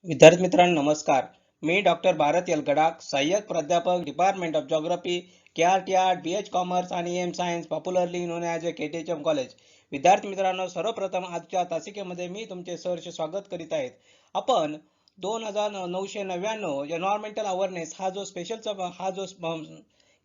विद्यार्थी मित्रांनो नमस्कार. मी डॉक्टर भारत यलगडाख, सहाय्यक प्राध्यापक, department of geography, KRTR, BH commerce आणि M science, popularly known as KTHM college. विद्यार्थी मित्रांनो, सर्वप्रथम आजच्या तासिकेमध्ये मी तुमचे सहर्ष स्वागत करीत आहेत. आपण 2999 एन्व्हायरमेंटल अवेअरनेस हा जो स्पेशलचा हा जो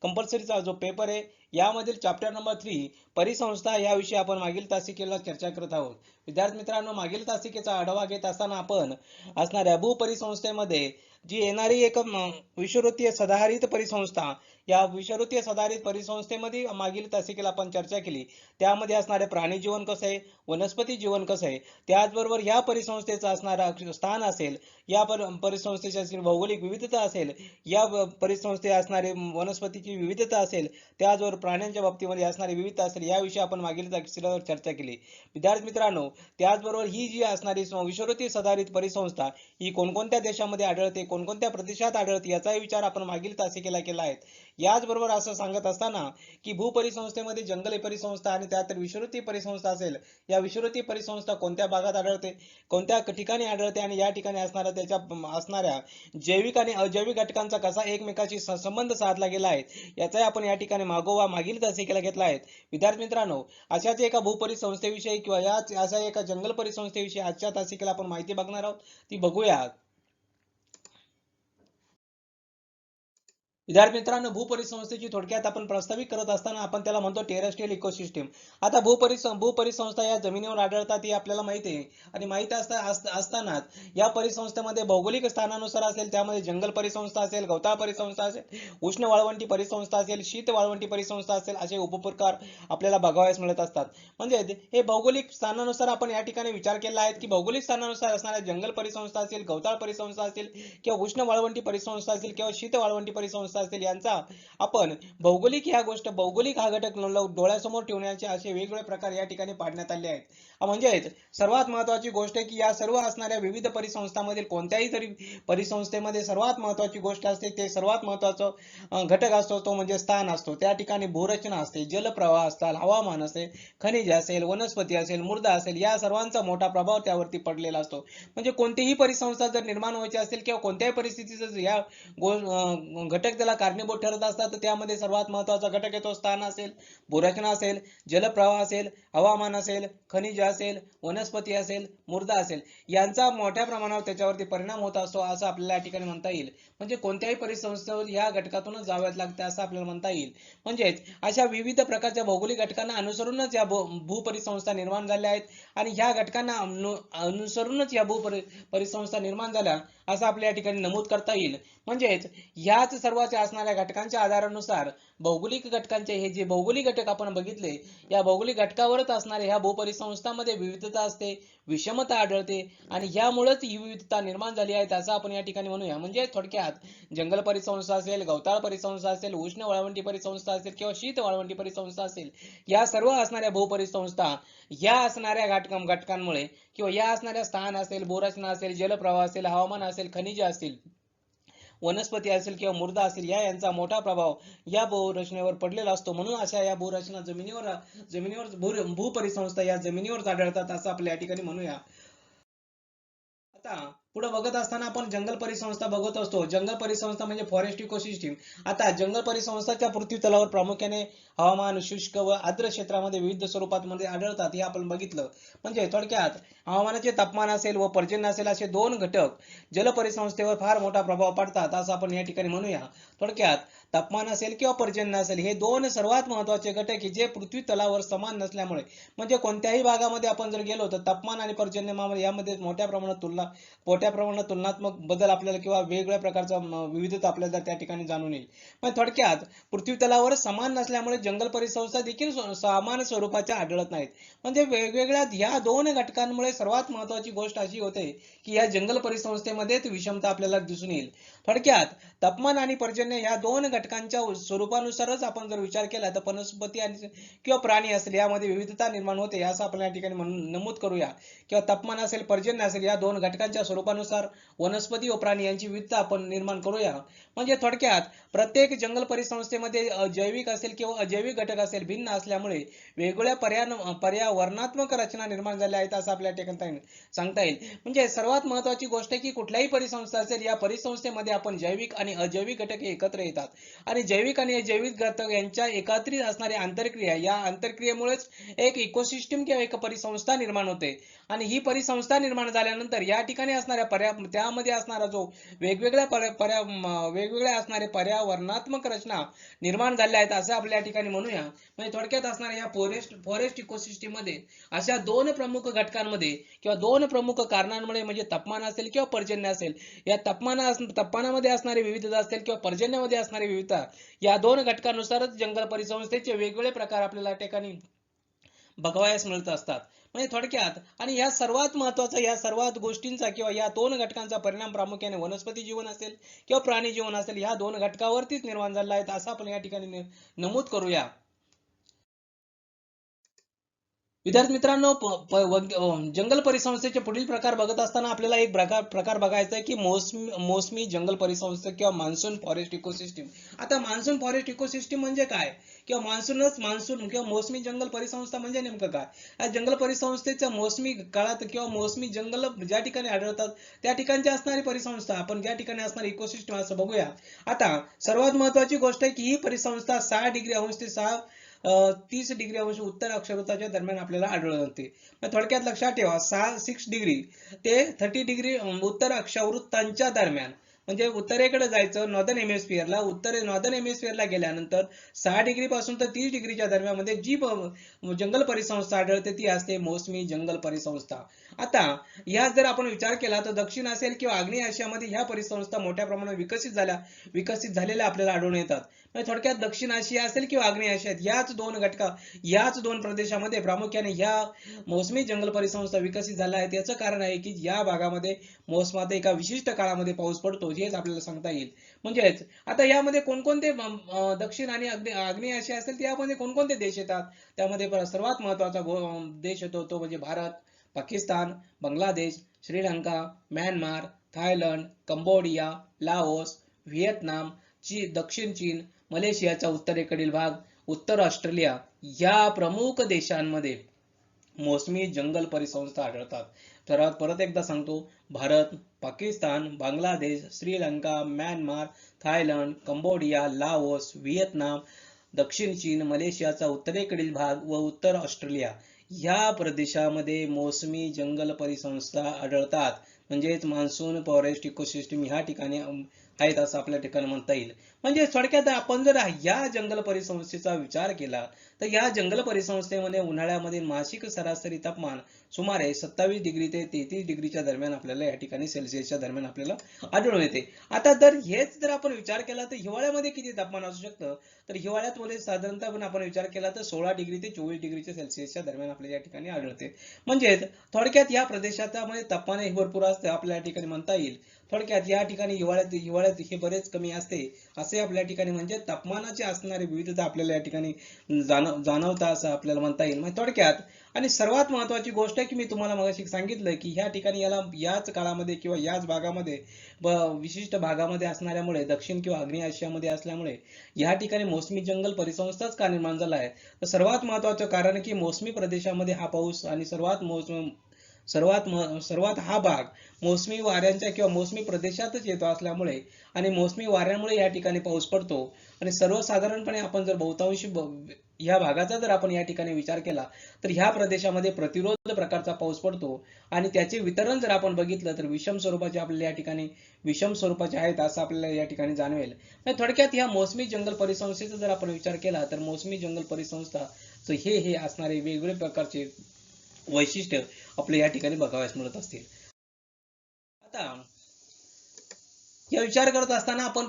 कंपल्सरीचा जो पेपर आहे, यामधील चॅप्टर नंबर 3 परिसंस्था याविषयी आपण मागील तासिकेला चर्चा करत आहोत. विद्यार्थी मित्रांनो, मागील तासिकेचा आढावा घेत असताना आपण असणाऱ्या भूपरिसंस्थेमध्ये जी येणारी एक विषुववृत्तीय सदाहरित परिसंस्था, या विषुववृत्तीय सदाहरित परिसंस्थेमध्ये मागील तासिकेला आपण चर्चा केली. त्यामध्ये असणारे प्राणी जीवन कसं आहे, वनस्पती जीवन कसं आहे, त्याचबरोबर या परिसंस्थेचं असणारा स्थान असेल, या परिसंस्थेची असणारी भौगोलिक विविधता असेल, या परिसंस्थेत असणारे वनस्पतीची विविधता असेल, त्याचबरोबर प्राण्यांच्या बाबतीमध्ये असणारी विविधता असेल, याविषयी आपण मागील तासिकेला चर्चा केली. विद्यार्थी मित्रांनो, त्याचबरोबर ही जी असणारी विषुववृत्तीय सदाहरित परिसंस्था ही कोणकोणत्या देशामध्ये आढळते, कोणकोणत्या प्रदेशात आढळते, याचाही विचार आपण मागील तासिकेला केला आहे. याचबरोबर असं सांगत असताना की भूपरिसंस्थेमध्ये जंगल परिसंस्था आणि त्यात विषुववृत्तीय परिसंस्था असेल, या विषुववृत्तीय परिसंस्था कोणत्या भागात आढळते, कोणत्या ठिकाणी आढळते आणि या ठिकाणी असणाऱ्या त्याच्या असणाऱ्या जैविक आणि अजैविक घटकांचा कसा एकमेकाशी संबंध साधला गेला आहे, याचाही आपण या ठिकाणी मागोवा मागील तासिकेला घेतला आहे. विद्यार्थी मित्रांनो, अशाच एका भूपरिसंस्थेविषयी किंवा याच अशा एका जंगल परिसंस्थेविषयी आजच्या तासिकेला आपण माहिती बघणार आहोत, ती बघूया. विद्यार्थी मित्रांनो, भूपरिसंस्थेची थोडक्यात आपण प्रस्तावित करत असताना आपण त्याला म्हणतो टेरेस्ट्रियल इकोसिस्टीम. आता भूपरिसंस्था या जमिनीवर आढळतात ही आपल्याला माहिती आहे, आणि माहिती असतानाच या परिसंस्थेमध्ये भौगोलिक स्थानानुसार असेल, त्यामध्ये जंगल परिसंस्था असेल, गवताळ परिसंस्था असेल, उष्ण वाळवंटी परिसंस्था असेल, शीत वाळवंटी परिसंस्था असेल, असे उपप्रकार आपल्याला बघावयास मिळत असतात. म्हणजे हे भौगोलिक स्थानानुसार आपण या ठिकाणी विचार केला आहे की भौगोलिक स्थानानुसार असणाऱ्या जंगल परिसंस्था असेल, गवताळ परिसंस्था असेल, किंवा उष्ण वाळवंटी परिसंस्था असेल, किंवा शीत वाळवंटी परिसंस्था असतील, यांचा आपण भौगोलिक हा घटक डोळ्यासमोर ठेवण्याचे असे वेगवेगळे प्रकार या ठिकाणी पाडण्यात आले आहेत. म्हणजेच सर्वात महत्वाची गोष्ट आहे की या सर्व असणाऱ्या विविध परिसंस्थांमधील कोणत्याही तरी परिसंस्थेमध्ये सर्वात महत्वाची गोष्ट असते, ते सर्वात महत्वाचा घटक असतो तो म्हणजे स्थान असतो. त्या ठिकाणी भूरचना असते, जलप्रवाह असतात, हवामान असेल, खनिज असेल, वनस्पती असेल, मृदा असेल, या सर्वांचा मोठा प्रभाव त्यावरती पडलेला असतो. म्हणजे कोणतीही परिसंस्था जर निर्माण व्हायची असेल किंवा कोणत्याही परिस्थितीत या घटक त्याला कारणीभूत ठरत असतात, तर त्यामध्ये सर्वात महत्वाचा घटक येतो स्थान असेल, भूरचना असेल, जलप्रवाह असेल, हवामान असेल, खनिज असेल, वनस्पती असेल, मृदा असेल, यांचा मोठ्या प्रमाणावर त्याच्यावरती परिणाम होत असतो, असं आपल्याला या ठिकाणी म्हणता येईल. म्हणजे कोणत्याही परिसंस्थेवर या घटकातूनच जावयात लागते असं आपल्याला म्हणता येईल. म्हणजेच अशा विविध प्रकारच्या भौगोलिक घटकांना अनुसरूनच या भूपरिसंस्था निर्माण झाल्या आहेत, आणि ह्या घटकांना अनुसरूनच या भूपरिसंस्था निर्माण झाल्या असं आपल्या या ठिकाणी नमूद करता येईल. म्हणजेच ह्याच सर्वांच्या असणाऱ्या घटकांच्या आधारानुसार भौगोलिक घटकांचे हे जे भौगोलिक घटक आपण बघितले, या भौगोलिक घटकावरच असणारे ह्या भूपरिसंस्थांमध्ये विविधता असते, विषमता आढळते, आणि ह्यामुळेच ही विविधता निर्माण झाली आहे असं आपण या ठिकाणी म्हणूया. म्हणजे थोडक्यात जंगल परिसंस्था असेल, गवताळ परिसंस्था असेल, उष्ण वाळवंटी परिसंस्था असेल, किंवा शीत वाळवंटी परिसंस्था असेल, या सर्व असणाऱ्या भूपरिसंस्था या असणाऱ्या घटकांमुळे, किंवा या असणाऱ्या स्थान असेल, भूरचना असेल, जलप्रवाह असेल, हवामान असेल, खनिज असतील, वनस्पती असेल, किंवा मृदा असेल, यांचा मोठा प्रभाव या भूरचनेवर पडलेला असतो. म्हणून अशा या भूरचना जमिनीवर भूपरिसंस्था या जमिनीवर आढळतात असं आपल्या या ठिकाणी म्हणूया. आता पुढे बघत असताना आपण जंगल परिसंस्था बघत असतो. जंगल परिसंस्था म्हणजे फॉरेस्ट इकोसिस्टीम. आता जंगल परिसंस्थाच्या पृथ्वी तलावर प्रामुख्याने हवामान शुष्क व आर्द्र क्षेत्रामध्ये विविध स्वरूपात मध्ये आढळतात, हे आपण बघितलं. म्हणजे थोडक्यात हवामानाचे तापमान असेल व पर्जन्य असेल, असे दोन घटक जल परिसंस्थेवर फार मोठा प्रभाव पडतात असं आपण या ठिकाणी म्हणूया. थोडक्यात तापमान असेल किंवा पर्जन्य असेल, हे दोन सर्वात महत्वाचे घटक जे पृथ्वी तलावर समान नसल्यामुळे, म्हणजे कोणत्याही भागामध्ये आपण जर गेलो तर तापमान आणि पर्जन्य यामध्ये मोठ्या प्रमाणात तुलनात्मक बदल आपल्याला किंवा वेगवेगळ्या प्रकारचा विविधता आपल्याला त्या ठिकाणी जाणून येईल. पण थोडक्यात पृथ्वी तलावर समान नसल्यामुळे जंगल परिसंस्था देखील समान स्वरूपाच्या आढळत नाहीत. म्हणजे वेगवेगळ्या या दोन घटकांमुळे सर्वात महत्वाची गोष्ट अशी होते की या जंगल परिसंस्थेमध्येच विषमता आपल्याला दिसून येईल. थोडक्यात तापमान आणि पर्जन्य या दोन घटकांच्या स्वरूपानुसारच आपण जर विचार केला तर वनस्पती आणि किंवा प्राणी असेल यामध्ये विविधता निर्माण होते असं आपण या ठिकाणी नमूद करूया. किंवा तापमान असेल, पर्जन्य असेल, या दोन घटकांच्या स्वरूपात स्वरूपानुसार वनस्पती व प्राणी यांची विविधता आपण निर्माण करूया. म्हणजे थोडक्यात प्रत्येक जंगल परिसंस्थेमध्ये जैविक असेल किंवा अजैविक घटक असेल भिन्न असल्यामुळे वेगवेगळ्या पर्यावरणात्मक रचना निर्माण झाल्या आहेत असं आपल्या ठिकाणी सांगता येईल. म्हणजे सर्वात महत्वाची गोष्ट आहे की कुठल्याही परिसंस्था असेल या परिसंस्थेमध्ये आपण जैविक आणि अजैविक घटक एकत्र येतात आणि जैविक आणि अजैविक घटक यांच्या एकत्रित असणारी आंतरक्रिया, या आंतरक्रियेमुळेच एक इकोसिस्टम किंवा एक परिसंस्था निर्माण होते आणि ही परिसंस्था निर्माण झाल्यानंतर या ठिकाणी असणाऱ्या त्यामध्ये असणारा जो वेगवेगळ्या असणारे पर्यावरणात्मक रचना निर्माण झाल्या आहेत असं आपल्या ठिकाणी म्हणूया. म्हणजे थोडक्यात असणाऱ्या या फॉरेस्ट इकोसिस्टम मध्ये अशा दोन प्रमुख घटकांमध्ये किंवा दोन प्रमुख कारणांमुळे म्हणजे तापमान असेल किंवा पर्जन्य असेल, या तापमानामध्ये असणारी विविधता असेल किंवा पर्जन्यामध्ये असणारी विविधता, या दोन घटकांनुसारच जंगल परिसंस्थेचे वेगवेगळे प्रकार आपल्याला या ठिकाणी बघावयास मिळत असतात. म्हणजे थोडक्यात आणि या सर्वात महत्वाचा या सर्वात गोष्टींचा किंवा या दोन घटकांचा परिणाम प्रामुख्याने वनस्पती जीवन असेल किंवा प्राणी जीवन असेल या दोन घटकावरतीच निर्माण झाला आहे असं आपण या ठिकाणी नमूद करूया. विद्यार्थी मित्रांनो, जंगल परिसंस्थेचे पुढील प्रकार बघत असताना आपल्याला एक प्रकार बघायचा आहे की मोसमी जंगल परिसंस्था किंवा मान्सून फॉरेस्ट इकोसिस्टीम. आता मान्सून फॉरेस्ट इकोसिस्टीम म्हणजे काय किंवा मान्सून किंवा मोसमी जंगल परिसंस्था म्हणजे नेमकं काय? या जंगल परिसंस्थेच्या मोसमी काळात किंवा मोसमी जंगल ज्या ठिकाणी आढळतात त्या ठिकाणची असणारी परिसंस्था, आपण ज्या ठिकाणी असणारी इकोसिस्टम असं बघूया. आता सर्वात महत्वाची गोष्ट आहे की ही परिसंस्था 6 डिग्री अंश ते 30 डिग्री अंश उत्तर अक्षांशाच्या दरम्यान आपल्याला आढळते. थोडक्यात लक्षात ठेवा 6 डिग्री ते 30 डिग्री उत्तर अक्षावृत्तांच्या दरम्यान, म्हणजे उत्तरेकडे जायचं नॉर्दर्न हेमिस्फिअरला गेल्यानंतर 6 डिग्री पासून तर 30 डिग्रीच्या दरम्यान जी जंगल परिसंस्था आढळते ती असते मोसमी जंगल परिसंस्था. आता या जर आपण विचार केला तर दक्षिण असेल किंवा आग्नेय आशियामध्ये ह्या परिसंस्था मोठ्या प्रमाणात विकसित झालेल्या आपल्याला आढळून येतात. म्हणजे थोडक्यात दक्षिण आशिया असेल किंवा आग्नेय आशियात याच दोन प्रदेशामध्ये प्रामुख्याने ह्या मोसमी जंगल परिसंस्था विकसित झाल्या आहेत. याचं कारण आहे की या भागामध्ये मोसमात एका विशिष्ट काळामध्ये पाऊस पडतो हेच आपल्याला सांगता येईल. म्हणजेच आता यामध्ये कोणकोणते दक्षिण आणि आग्नेय आशिया असेल त्यामध्ये कोणकोणते देश येतात? त्यामध्ये सर्वात महत्वाचा देश येतो तो म्हणजे Bharat, Pakistan, Bangladesh, Sri Lanka, Myanmar, Thailand, Cambodia, Laos, Vietnam, दक्षिण चीन, मलेशियाचा उत्तरेकडील भाग, उत्तर ऑस्ट्रेलिया या प्रमुख देशांमध्ये मोसमी जंगल परिसंस्था आढळतात. तर परत एकदा सांगतो, Bharat, Pakistan, Bangladesh, Sri Lanka, Myanmar, Thailand, Cambodia, Laos, Vietnam, दक्षिण चीन, मलेशियाचा उत्तरेकडील भाग व उत्तर ऑस्ट्रेलिया या प्रदेशामध्ये मोसमी जंगल परिसंस्था आढळतात. म्हणजेच मान्सून फॉरेस्ट इकोसिस्टीम ह्या ठिकाणी आहेत असं आपल्या ठिकाणी म्हणता येईल. म्हणजे थोडक्यात आपण जर या जंगल परिसंस्थेचा विचार केला तर या जंगल परिसंस्थेमध्ये उन्हाळ्यामध्ये मासिक सरासरी तापमान सुमारे 27 डिग्री ते 33 डिग्रीच्या दरम्यान आपल्याला या ठिकाणी सेल्सिअसच्या दरम्यान आपल्याला आढळून येते. आता हेच जर आपण विचार केला तर हिवाळ्यामध्ये किती तापमान असू शकतं? तर हिवाळ्यात मध्ये साधारणतः आपण विचार केला तर 16 डिग्री ते 24 डिग्रीच्या सेल्सिअसच्या दरम्यान आपल्याला या ठिकाणी आढळते. म्हणजेच थोडक्यात या प्रदेशाचा तापमान हे भरपूर असते आपल्या या ठिकाणी म्हणता येईल. थोडक्यात या ठिकाणी हिवाळ्यात हे बरेच कमी असते असे आपल्या ठिकाणी, म्हणजे तापमानाची असणारी विविधता आपल्याला या ठिकाणी जाणवता असं आपल्याला म्हणता येईल. म्हणजे थोडक्यात आणि सर्वात महत्वाची गोष्ट आहे की मी तुम्हाला मगाशी सांगितलं की ह्या ठिकाणी याच काळामध्ये किंवा याच भागामध्ये विशिष्ट भागामध्ये असणाऱ्यामुळे दक्षिण किंवा आग्नेय आशियामध्ये असल्यामुळे या ठिकाणी मोसमी जंगल परिसंस्थाच का निर्माण झाला आहे? तर सर्वात महत्वाचं कारण की मोसमी प्रदेशामध्ये हा पाऊस आणि सर्वात हा भाग मोसमी वाऱ्यांच्या किंवा मोसमी प्रदेशातच येतो असल्यामुळे आणि मोसमी वाऱ्यांमुळे या ठिकाणी पाऊस पडतो. आणि सर्वसाधारणपणे आपण जर बहुतांशी या भागाचा जर आपण या ठिकाणी विचार केला तर ह्या प्रदेशामध्ये प्रतिरोध प्रकारचा पाऊस पडतो आणि त्याचे वितरण जर आपण बघितलं तर विषम स्वरूपाचे आपल्याला या ठिकाणी आहेत असं आपल्याला या ठिकाणी जाणवेल. थोडक्यात ह्या मोसमी जंगल परिसंस्थेचा जर आपण विचार केला तर मोसमी जंगल परिसंस्था हे असणारे वेगवेगळे प्रकारचे वैशिष्ट्य आपल्या या ठिकाणी बघावयास मिळत असतील. आता या विचार करत असताना आपण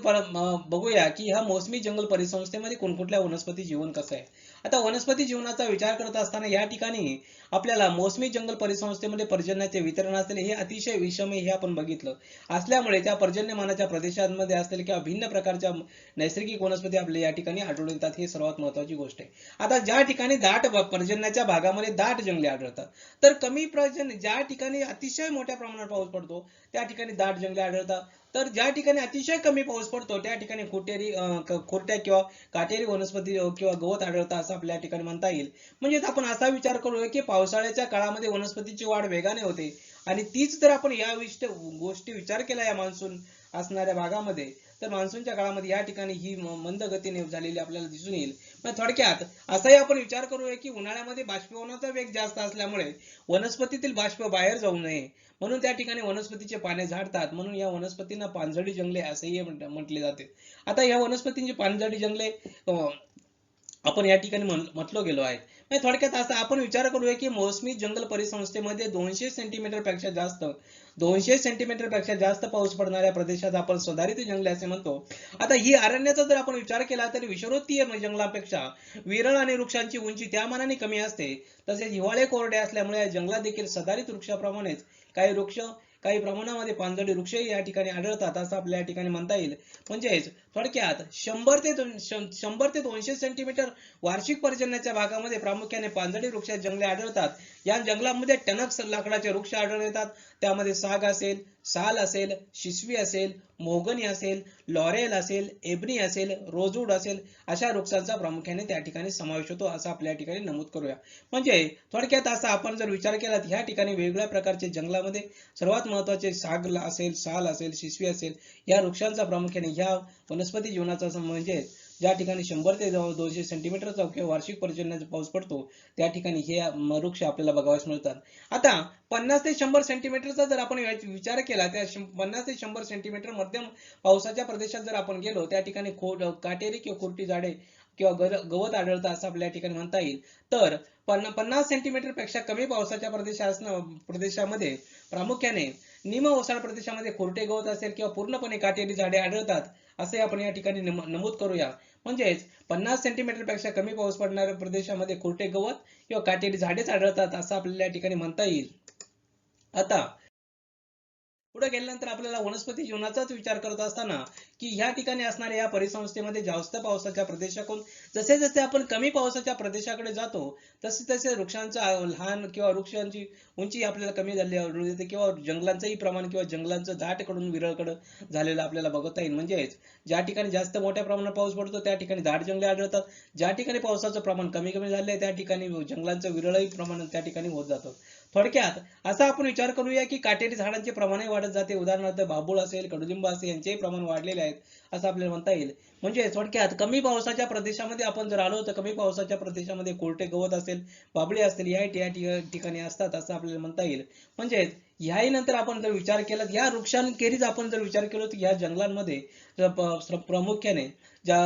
बघूया की ह्या मोसमी जंगल परिसंस्थेमध्ये कोणकोणत्या वनस्पती जीवन कसं आहे. आता वनस्पती जीवनाचा विचार करत असताना या ठिकाणी आपल्याला मोसमी जंगल परिसंस्थेमध्ये पर्जन्याचे वितरण असलेले हे अतिशय विषम आहे हे आपण बघितलं असल्यामुळे त्या पर्जन्यमानाच्या प्रदेशांमध्ये असलेल्या किंवा भिन्न प्रकारच्या नैसर्गिक वनस्पती आपल्याला या ठिकाणी आढळून येतात, ही सर्वात महत्वाची गोष्ट आहे. आता ज्या ठिकाणी दाट पर्जन्याच्या भागामध्ये दाट जंगले आढळतात, तर कमी पर्जन्य ज्या ठिकाणी अतिशय मोठ्या प्रमाणात पाऊस पडतो त्या ठिकाणी दाट जंगले आढळतात, तर ज्या ठिकाणी अतिशय कमी पाऊस पडतो त्या ठिकाणी खोरट्या किंवा काटेरी वनस्पती किंवा गवत आढळतात असं आपल्या ठिकाणी म्हणता येईल. म्हणजेच आपण असा विचार करूया की पावसाळ्याच्या काळामध्ये वनस्पतीची वाढ वेगाने होते आणि तीच जर आपण या गोष्टी विचार केला या मान्सून असणाऱ्या भागामध्ये, तर मान्सूनच्या काळामध्ये या ठिकाणी ही मंद गतीने झालेली आपल्याला दिसून येईल. पण थोडक्यात असाही आपण विचार करूया की उन्हाळ्यामध्ये बाष्पीभवनाचा वेग जास्त असल्यामुळे वनस्पतीतील बाष्प बाहेर जाऊ नये म्हणून त्या ठिकाणी वनस्पतीचे पाने झाडतात, म्हणून या वनस्पतींना पानझडी जंगले असेही म्हटले जाते. आता या वनस्पतींची पानझडी जंगले आपण या ठिकाणी म्हटलो गेलो आहे. म्हणजे थोडक्यात असा आपण विचार करूया की मोसमी जंगल परिसंस्थेमध्ये 200 सेंटीमीटर पेक्षा जास्त पाऊस पडणाऱ्या प्रदेशात आपण सदाहरित जंगले असे म्हणतो. आता ही अरण्याचा जर आपण विचार केला तर विषुववृत्तीय जंगलापेक्षा विरळ आणि वृक्षांची उंची त्या मानाने कमी असते. तसेच हिवाळे कोरडे असल्यामुळे या जंगलात देखील सदाहरित वृक्षाप्रमाणेच काही वृक्ष काही प्रमाणामध्ये पानझडी वृक्षही या ठिकाणी आढळतात असं आपल्या या ठिकाणी म्हणता येईल. म्हणजेच थोडक्यात 100 ते 200 सेंटीमीटर वार्षिक पर्जन्याच्या भागामध्ये प्रामुख्याने पानझडी वृक्ष जंगले आढळतात. या जंगलामध्ये टणक लाकडाचे वृक्ष आढळून येतात. त्यामध्ये साग असेल, साल असेल, शिसवी असेल, मोहगनी असेल, लॉरेल असेल, एबनी असेल, रोजवूड असेल अशा वृक्षांचा प्रामुख्याने त्या ठिकाणी समावेश होतो असं आपल्या ठिकाणी नमूद करूया. म्हणजे थोडक्यात असा आपण जर विचार केला तर ह्या ठिकाणी वेगवेगळ्या प्रकारचे जंगलामध्ये सर्वात महत्वाचे साग असेल, साल असेल, शिसवी असेल या वृक्षांचा प्रामुख्याने ह्या वनस्पती जीवनाचा म्हणजे ज्या ठिकाणी 100 ते 200 सेंटीमीटरचा किंवा वार्षिक पर्जन्याचा पाऊस पडतो त्या ठिकाणी हे वृक्ष आपल्याला बघावयास मिळतात. आता 50 ते 100 सेंटीमीटरचा जर आपण विचार केला त्या 50 ते 100 सेंटीमीटर मध्यम पावसाच्या प्रदेशात जर आपण गेलो त्या ठिकाणी काटेरी किंवा खुरटी झाडे किंवा गवत आढळतं असं आपल्या ठिकाणी म्हणता येईल. तर 50 सेंटीमीटर पेक्षा कमी पावसाच्या प्रदेशामध्ये प्रामुख्याने निम ओसाड प्रदेशामध्ये खुरटे गवत असेल किंवा पूर्णपणे काटेरी झाडे आढळतात असे आपण या ठिकाणी नमूद करूया. म्हणजेच 50 सेंटीमीटर पेक्षा कमी पाऊस पडणाऱ्या प्रदेशामध्ये खुरटे गवत किंवा काटेरी झाडेच आढळतात असं आपल्याला या ठिकाणी म्हणता येईल. आता पुढे गेल्यानंतर आपल्याला वनस्पती जीवनाचाच विचार करत असताना की ह्या ठिकाणी असणाऱ्या या परिसंस्थेमध्ये जास्त पावसाच्या प्रदेशाकडून जसे जसे आपण कमी पावसाच्या प्रदेशाकडे जातो तसे तसे वृक्षांचा लहान किंवा वृक्षांची उंची आपल्याला कमी झालेली आढळून येते किंवा जंगलांचंही प्रमाण किंवा जंगलांचं दाटकडून विरळकडं झालेलं आपल्याला बघता येईल. म्हणजेच ज्या ठिकाणी जास्त मोठ्या प्रमाणात पाऊस पडतो त्या ठिकाणी दाट जंगले आढळतात, ज्या ठिकाणी पावसाचं प्रमाण कमी कमी झाले त्या ठिकाणी जंगलांचं विरळही प्रमाण त्या ठिकाणी होत जातं. थोडक्यात असा आपण विचार करूया की काटेरी झाडांचे प्रमाणही वाढत जाते. उदाहरणार्थ बाभूळ असेल, कडुलिंब असेल यांचेही प्रमाण वाढलेले आहेत असं आपल्याला म्हणता येईल. म्हणजे थोडक्यात कमी पावसाच्या प्रदेशामध्ये आपण जर आलो तर कमी पावसाच्या प्रदेशामध्ये कोरटे गवत असेल, बाभळी असतील या ठिकाणी असतात असं आपल्याला म्हणता येईल. म्हणजेच ह्याही नंतर आपण जर विचार केला या वृक्षांखेरीज आपण जर विचार केला तर या जंगलांमध्ये प्रामुख्याने ज्या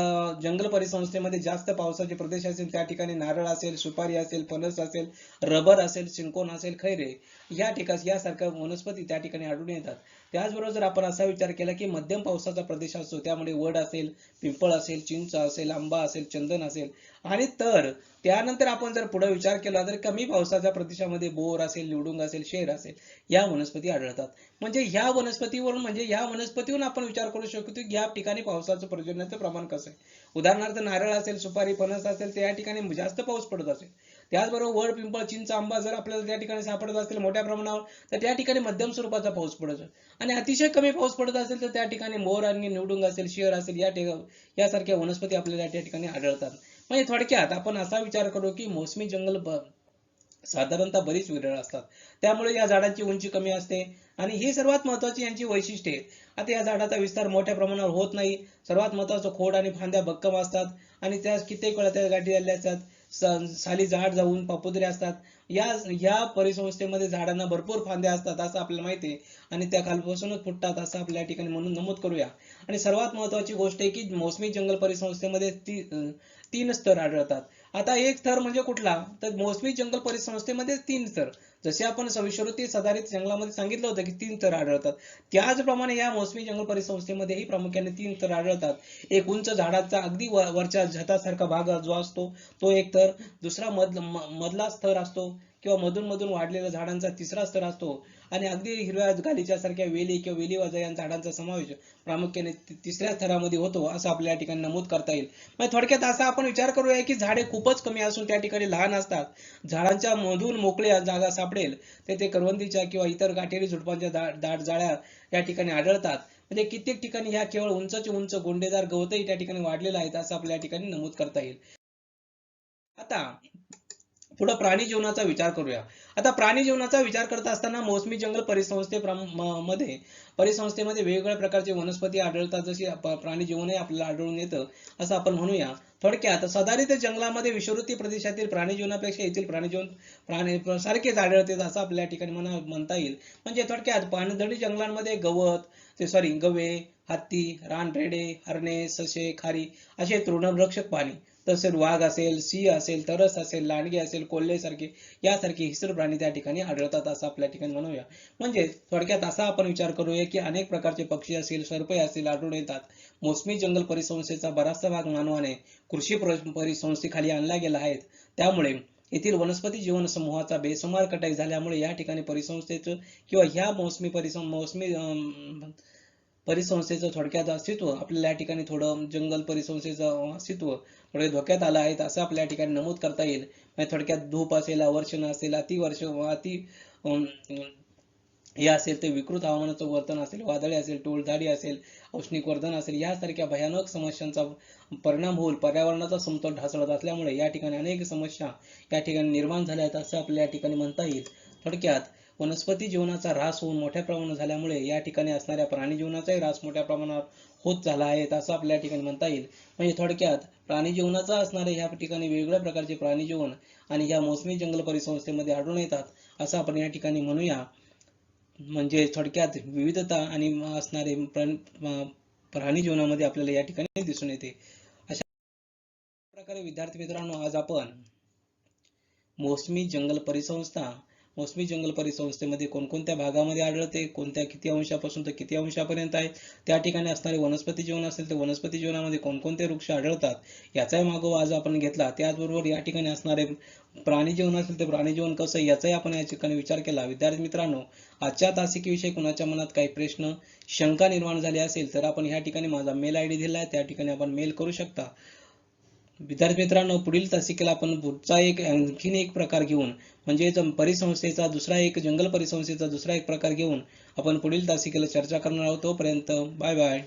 जंगल परिसंस्थेमध्ये जास्त पावसाचे प्रदेश असेल त्या ठिकाणी नारळ असेल, सुपारी असेल, फणस असेल, रबर असेल, चिंकोन असेल, खैरे या ठिकाणी यासारख्या वनस्पती त्या ठिकाणी आढळून येतात. त्याचबरोबर जर आपण असा विचार केला की मध्यम पावसाचा प्रदेश असतो त्यामुळे वड असेल, पिंपळ असेल, चिंच असेल, आंबा असेल, चंदन असेल आणि तर त्यानंतर आपण जर पुढे विचार केला तर कमी पावसाच्या प्रदेशामध्ये बोर असेल, निवडुंग असेल, शेर असेल या वनस्पती आढळतात. म्हणजे ह्या वनस्पतीवरून आपण विचार करू शकतो की या ठिकाणी पावसाचं पर्जन्याचं प्रमाण कसं आहे. उदाहरणार्थ नारळ असेल, सुपारी, फणस असेल तर या ठिकाणी जास्त पाऊस पडत असेल. त्याचबरोबर वड, पिंपळ, चिंच, आंबा जर आपल्याला त्या ठिकाणी सापडत असतील मोठ्या प्रमाणावर तर त्या ठिकाणी मध्यम स्वरूपाचा पाऊस पडतो आणि अतिशय कमी पाऊस पडत असेल तर त्या ठिकाणी मोर आणि निवडुंग असेल, शेर असेल यासारख्या वनस्पती आपल्याला त्या ठिकाणी आढळतात. म्हणजे थोडक्यात आपण असा विचार करू की मोसमी जंगल साधारणतः बरीच विरळ असतात, त्यामुळे या झाडांची उंची कमी असते आणि ही सर्वात महत्वाची यांची वैशिष्ट्ये आहेत. आता या झाडाचा विस्तार मोठ्या प्रमाणावर होत नाही. सर्वात महत्वाचं खोड आणि फांद्या भक्कम असतात आणि त्या कित्येक वेळा त्या गाठी झालेल्या असतात. साली झाड जाऊन पापुद्रे असतात. या परिसंस्थेमध्ये झाडांना भरपूर फांद्या असतात असं आपल्याला माहिती आहे आणि त्या खालपासूनच फुटतात असं आपल्या ठिकाणी म्हणून नमूद करूया. आणि सर्वात महत्वाची गोष्ट आहे की मोसमी जंगल परिसंस्थेमध्ये 3 स्तर आढळतात. आता एक स्तर म्हणजे कुठला तर मोसमी जंगल परिसंस्थेमध्ये 3 स्तर. जसे आपण विषुववृत्तीय सदाहरित जंगलामध्ये सांगितलं होतं की 3 थर आढळतात, त्याचप्रमाणे या मोसमी जंगल परिसंस्थेमध्येही प्रामुख्याने 3 थर आढळतात. एक उंच झाडाचा अगदी वरच्या छतासारखा भाग जो असतो तो एक थर, दुसरा मधला स्तर असतो किंवा मधून मधून वाढलेल्या झाडांचा तिसरा स्तर असतो आणि अगदी हिरव्या गालीच्या सारख्या वेली किंवा वेली या झाडांचा समावेश प्रामुख्याने तिसऱ्या थरामध्ये होतो असं आपल्या या ठिकाणी नमूद करता येईल. म्हणजे थोडक्यात असा आपण विचार करूया की झाडे खूपच कमी असून त्या ठिकाणी लहान असतात. झाडांच्या मधून मोकळ्या जागा सापडेल तेथे करवंदीच्या किंवा इतर काटेरी झुडपांच्या दाट जाळ्या या ठिकाणी आढळतात. म्हणजे कित्येक ठिकाणी ह्या केवळ उंचचे उंच गोंडेदार गवतही त्या ठिकाणी वाढलेलं आहे असं आपल्या या ठिकाणी नमूद करता येईल. आता पुढे प्राणी जीवनाचा विचार करूया. आता प्राणी जीवनाचा विचार करत असताना मोसमी जंगल परिसंस्थेमध्ये वेगवेगळ्या प्रकारचे वनस्पती आढळतात, जशी प्राणी जीवनही आपल्याला आढळून येतं असं आपण म्हणूया. थोडक्यात सदाहरित जंगलामध्ये विषुववृत्तीय प्रदेशातील प्राणी जीवनापेक्षा येथील प्राणी जीवन सारखेच आढळते असं आपल्या ठिकाणी म्हणता येईल. म्हणजे थोडक्यात पानझडी जंगलांमध्ये गवे, हत्ती, रानरेडे, हरणे, ससे, खारी असे तृणभक्षक प्राणी, तसेच वाघ असेल, सिंह असेल, तरस असेल, लांडगे असेल, कोल्हे यासारखे हिंस्र प्राणी त्या ठिकाणी आढळतात असं आपल्या ठिकाणी म्हणूया. म्हणजे थोडक्यात असा आपण विचार करूया की अनेक प्रकारचे पक्षी असतील, सर्पे असतील आढळून येतात. मोसमी जंगल परिसंस्थेचा बराचसा भाग मानवाने कृषी परिसंस्थेखाली आणला गेला आहे. त्यामुळे येथील वनस्पती जीवन समूहाचा बेसुमार कटाई झाल्यामुळे या ठिकाणी परिसंस्थेचं किंवा ह्या मोसमी परिसंस्थेचं थोडक्यात अस्तित्व आपल्याला या ठिकाणी थोडं जंगल परिसंस्थेचं अस्तित्व थोडे धोक्यात आलं आहे असं आपल्या या ठिकाणी नमूद करता येईल. म्हणजे थोडक्यात धूप असेल, अवर्षण असेल, हे असेल ते विकृत हवामानाचं वर्तन असेल, वादळे असेल, टोळधाडी असेल, औष्णिक वर्धन असेल, यासारख्या भयानक समस्यांचा परिणाम होऊन पर्यावरणाचा समतोल ढासळत असल्यामुळे या ठिकाणी अनेक समस्या या ठिकाणी निर्माण झाल्या आहेत असं आपल्या या ठिकाणी म्हणता येईल. थोडक्यात वनस्पती जीवनाचा ह्रास होऊन मोठ्या प्रमाणात झाल्यामुळे या ठिकाणी असणाऱ्या प्राणी जीवनाचाही ह्रास मोठ्या प्रमाणावर होत झाला आहे असं आपल्या ठिकाणी म्हणता येईल. म्हणजे थोडक्यात प्राणी जीवनाचा असणारे ह्या ठिकाणी वेगवेगळ्या प्रकारचे प्राणी जीवन आणि ह्या मोसमी जंगल परिसंस्थेमध्ये आढळून येतात असं आपण या ठिकाणी म्हणूया. म्हणजे थोडक्यात विविधता आणि असणारे प्राणी जीवनामध्ये आपल्याला या ठिकाणी दिसून येते. अशा प्रकारे विद्यार्थी मित्रांनो, आज आपण मोसमी जंगल परिसंस्थेमध्ये कोणकोणत्या भागामध्ये आढळते, किती अंशापासून तर किती अंशापर्यंत आहे, त्या ठिकाणी असणारे वनस्पती जीवन असेल तर वनस्पती जीवनामध्ये कोणकोणते वृक्ष आढळतात याचाही मागोवा आज आपण घेतला. त्याचबरोबर या ठिकाणी असणारे प्राणी जीवन असेल तर प्राणी जीवन कसं याचाही आपण या ठिकाणी विचार केला. विद्यार्थी मित्रांनो, आजच्या तासिकेविषयी कुणाच्या मनात काही प्रश्न, शंका निर्माण झाली असेल तर आपण या ठिकाणी माझा मेल आयडी दिला आहे, त्या ठिकाणी आपण मेल करू शकता. विद्यार्थी मित्रांनो, पुढील तासिकेला आपण पुढचा आणखीन एक प्रकार घेऊन म्हणजे जंगल परिसंस्थेचा दुसरा एक प्रकार घेऊन आपण पुढील तासिकेला चर्चा करणार आहोत. तोपर्यंत बाय बाय.